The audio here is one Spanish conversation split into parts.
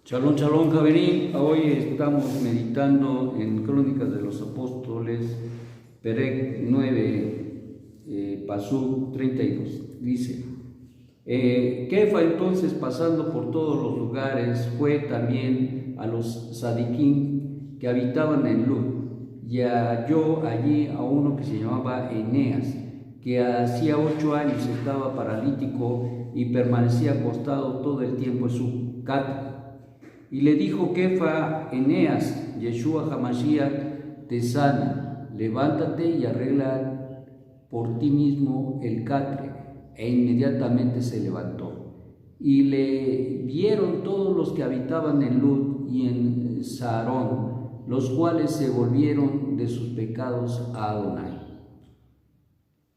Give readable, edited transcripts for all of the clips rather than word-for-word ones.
Shalom, shalom, Javerín. Hoy estamos meditando en Crónicas de los Apóstoles, Perec 9, Pasú 32. Dice: Kefa entonces, pasando por todos los lugares, fue también a los Sadiquín que habitaban en Lud, y halló allí a uno que se llamaba Eneas, que hacía 8 años estaba paralítico y permanecía acostado todo el tiempo en su catre. Y le dijo Kefa: Eneas, Yeshua Hamashiach te sana, levántate y arregla por ti mismo el catre. E inmediatamente se levantó. Y le vieron todos los que habitaban en Lud y en Saarón, los cuales se volvieron de sus pecados a Adonai.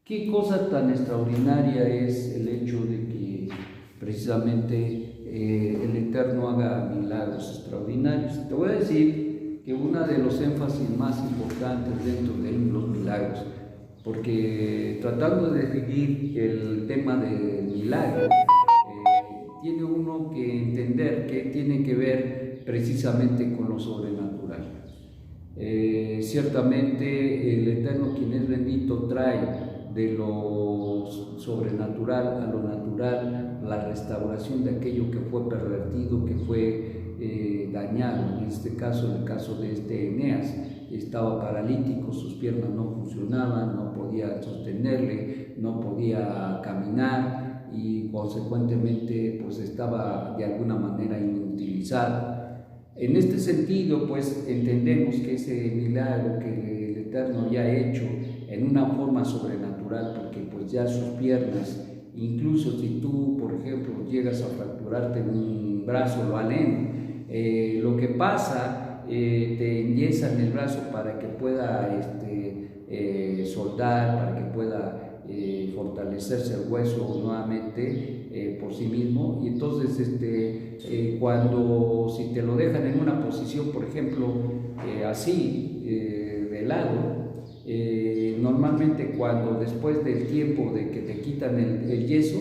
Qué cosa tan extraordinaria es el hecho de que precisamente el Eterno haga milagros extraordinarios. Te voy a decir que uno de los énfasis más importantes dentro de los milagros, porque tratando de definir el tema del milagro, tiene uno que entender que tiene que ver precisamente con lo sobrenatural. Ciertamente el Eterno, quien es bendito, trae de lo sobrenatural a lo natural la restauración de aquello que fue pervertido, que fue dañado. En este caso, en el caso de este Eneas, estaba paralítico, sus piernas no funcionaban, no podía sostenerle, no podía caminar y consecuentemente pues estaba de alguna manera inutilizado. En este sentido, pues entendemos que ese milagro que el Eterno ya ha hecho en una forma sobrenatural, porque pues ya sus piernas, incluso si tú, por ejemplo, llegas a fracturarte un brazo, lo aleno, lo que pasa, te enyesan el brazo para que pueda soldar, para que pueda fortalecerse el hueso nuevamente por sí mismo. Y entonces cuando si te lo dejan en una posición, por ejemplo, así, de lado, normalmente cuando después del tiempo de que te quitan el yeso,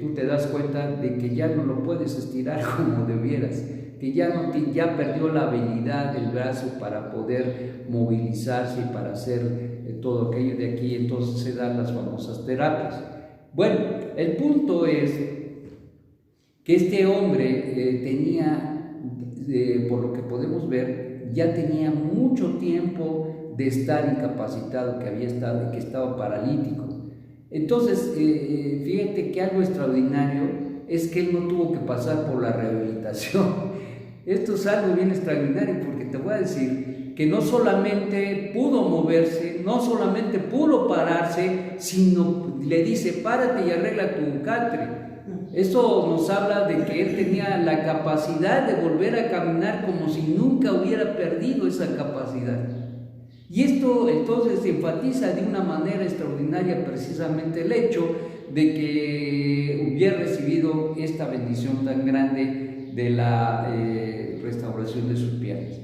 tú te das cuenta de que ya no lo puedes estirar como debieras, que ya perdió la habilidad del brazo para poder movilizarse y para hacer todo aquello de aquí. Entonces se dan las famosas terapias. Bueno, el punto es que este hombre tenía, por lo que podemos ver, ya tenía mucho tiempo de estar incapacitado, que estaba paralítico. Entonces, fíjate que algo extraordinario es que él no tuvo que pasar por la rehabilitación. Esto es algo bien extraordinario, porque te voy a decir que no solamente pudo moverse, no solamente pudo pararse, sino le dice: párate y arregla tu catre. Esto nos habla de que él tenía la capacidad de volver a caminar como si nunca hubiera perdido esa capacidad. Y esto entonces enfatiza de una manera extraordinaria precisamente el hecho de que hubiera recibido esta bendición tan grande de la restauración de sus piernas.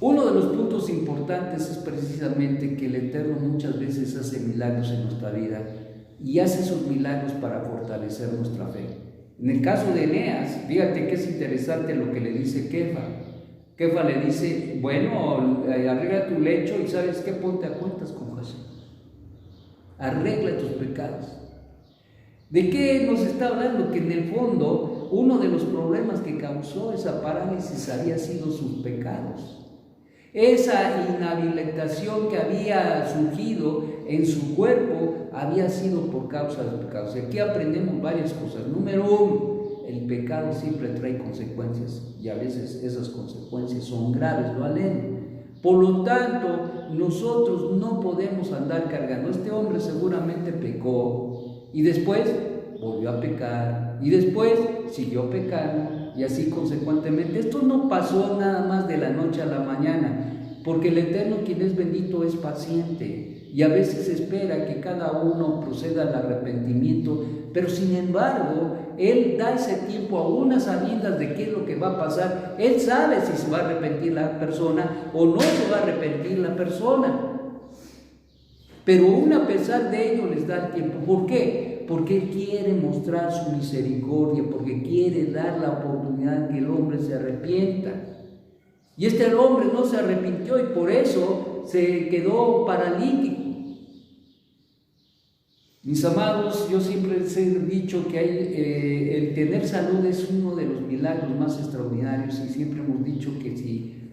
Uno de los puntos importantes es precisamente que el Eterno muchas veces hace milagros en nuestra vida, y hace esos milagros para fortalecer nuestra fe. En el caso de Eneas, fíjate que es interesante lo que le dice Kefa. Kefa le dice: bueno, arregla tu lecho y ¿sabes qué? Ponte a cuentas con Jesús. Arregla tus pecados. ¿De qué nos está hablando? Que en el fondo uno de los problemas que causó esa parálisis había sido sus pecados. Esa inhabilitación que había surgido en su cuerpo había sido por causa de pecados. Aquí aprendemos varias cosas. Número 1, el pecado siempre trae consecuencias, y a veces esas consecuencias son graves, lo aleno. Por lo tanto, nosotros no podemos andar cargando. Este hombre seguramente pecó y después volvió a pecar y después siguió pecando, y así consecuentemente. Esto no pasó nada más de la noche a la mañana, porque el Eterno, quien es bendito, es paciente y a veces espera que cada uno proceda al arrepentimiento, pero sin embargo Él da ese tiempo a unas sabiendas de qué es lo que va a pasar. Él sabe si se va a arrepentir la persona o no se va a arrepentir la persona, pero aún a pesar de ello les da el tiempo. ¿Por qué? qué? Porque Él quiere mostrar su misericordia, porque quiere dar la oportunidad que el hombre se arrepienta. Y este hombre no se arrepintió y por eso se quedó paralítico. Mis amados, yo siempre les he dicho que el tener salud es uno de los milagros más extraordinarios y siempre hemos dicho que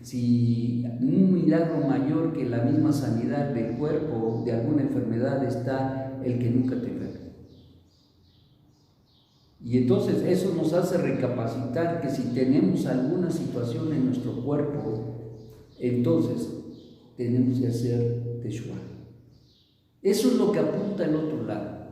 si un milagro mayor que la misma sanidad del cuerpo de alguna enfermedad está el que nunca te enferme. Y entonces eso nos hace recapacitar que si tenemos alguna situación en nuestro cuerpo, entonces tenemos que hacer Teshuvah. Eso es lo que apunta el otro lado.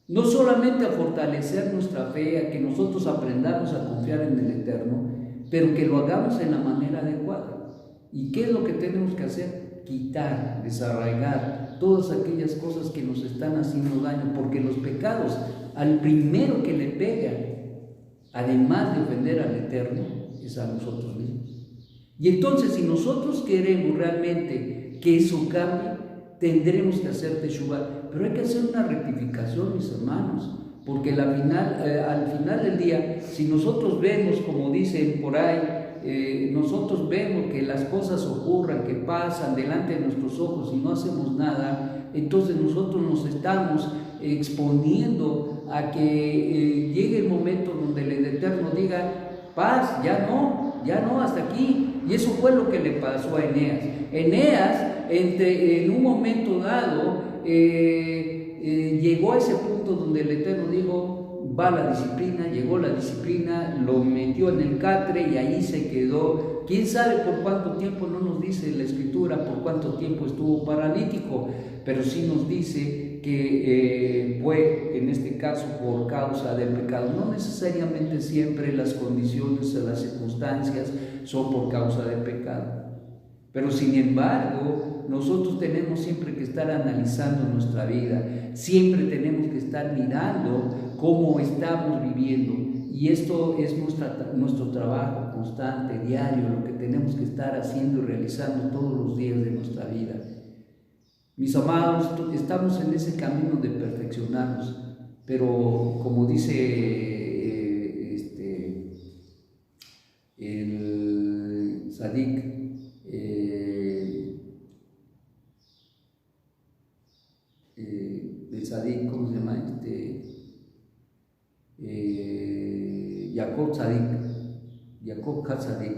No solamente a fortalecer nuestra fe, a que nosotros aprendamos a confiar en el Eterno, pero que lo hagamos en la manera adecuada. ¿Y qué es lo que tenemos que hacer? Quitar, desarraigar todas aquellas cosas que nos están haciendo daño, porque los pecados, al primero que le pega, además de ofender al Eterno, es a nosotros mismos. Y entonces, si nosotros queremos realmente que eso cambie, tendremos que hacer Teshuvah, pero hay que hacer una rectificación, mis hermanos, porque al final del día, si nosotros vemos, como dicen por ahí, nosotros vemos que las cosas ocurran, que pasan delante de nuestros ojos y no hacemos nada, entonces nosotros nos estamos exponiendo a que llegue el momento donde el Eterno diga, paz, ya no, hasta aquí. Y eso fue lo que le pasó a Eneas. Eneas, en un momento dado, llegó a ese punto donde el Eterno dijo, va la disciplina, llegó la disciplina, lo metió en el catre y ahí se quedó. ¿Quién sabe por cuánto tiempo? No nos dice la Escritura por cuánto tiempo estuvo paralítico, pero sí nos dice que fue, en este caso, por causa del pecado. No necesariamente siempre las condiciones o las circunstancias son por causa del pecado. Pero sin embargo, nosotros tenemos siempre que estar analizando nuestra vida, siempre tenemos que estar mirando cómo estamos viviendo. Y esto es nuestro trabajo constante, diario, lo que tenemos que estar haciendo y realizando todos los días de nuestra vida. Mis amados, estamos en ese camino de perfeccionarnos, pero como dice el Sadik, ¿cómo se llama? Jacob Hatzadik,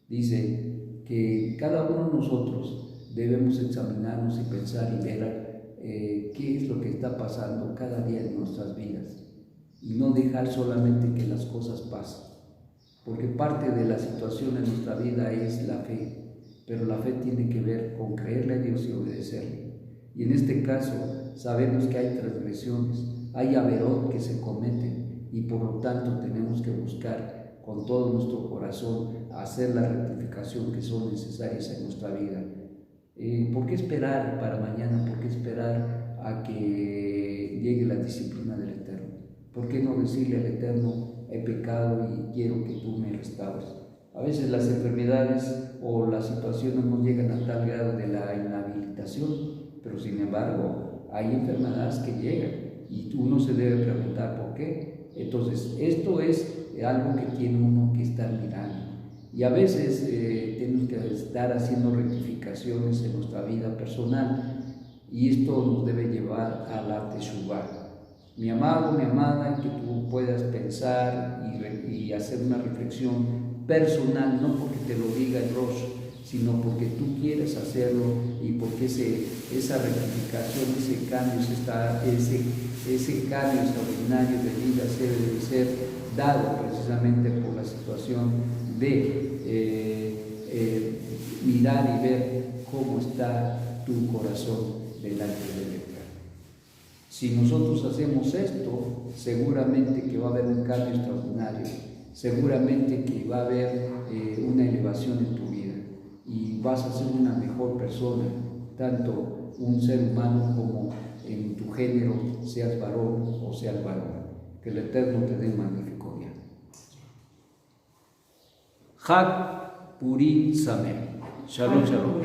dice que cada uno de nosotros debemos examinarnos y pensar y ver qué es lo que está pasando cada día en nuestras vidas y no dejar solamente que las cosas pasen, porque parte de la situación en nuestra vida es la fe, pero la fe tiene que ver con creerle a Dios y obedecerle. Y en este caso sabemos que hay transgresiones, hay averot que se cometen y por lo tanto tenemos que buscar con todo nuestro corazón hacer la rectificación que son necesarias en nuestra vida. ¿Por qué esperar para mañana? ¿Por qué esperar a que llegue la disciplina del Eterno? ¿Por qué no decirle al Eterno, he pecado y quiero que tú me restaures? A veces las enfermedades o las situaciones no llegan a tal grado de la inhabilitación, pero sin embargo hay enfermedades que llegan y uno se debe preguntar por qué. Entonces esto es algo que tiene uno que estar mirando y a veces tenemos que estar haciendo rectificaciones en nuestra vida personal y esto nos debe llevar a la Teshuvah. Mi amado, mi amada, que tú puedas pensar y hacer una reflexión personal, no porque te lo diga el Rosh, sino porque tú quieres hacerlo y porque esa rectificación, ese cambio extraordinario de vida debe ser dado precisamente por la situación de mirar y ver cómo está tu corazón delante del Eterno. Si nosotros hacemos esto, seguramente que va a haber un cambio extraordinario, seguramente que va a haber una elevación en tu vida y vas a ser una mejor persona, tanto un ser humano como en tu género, seas varón o seas varón. Que el Eterno te dé un magnífico día. Chag Purim Sameach. Shalom, shalom.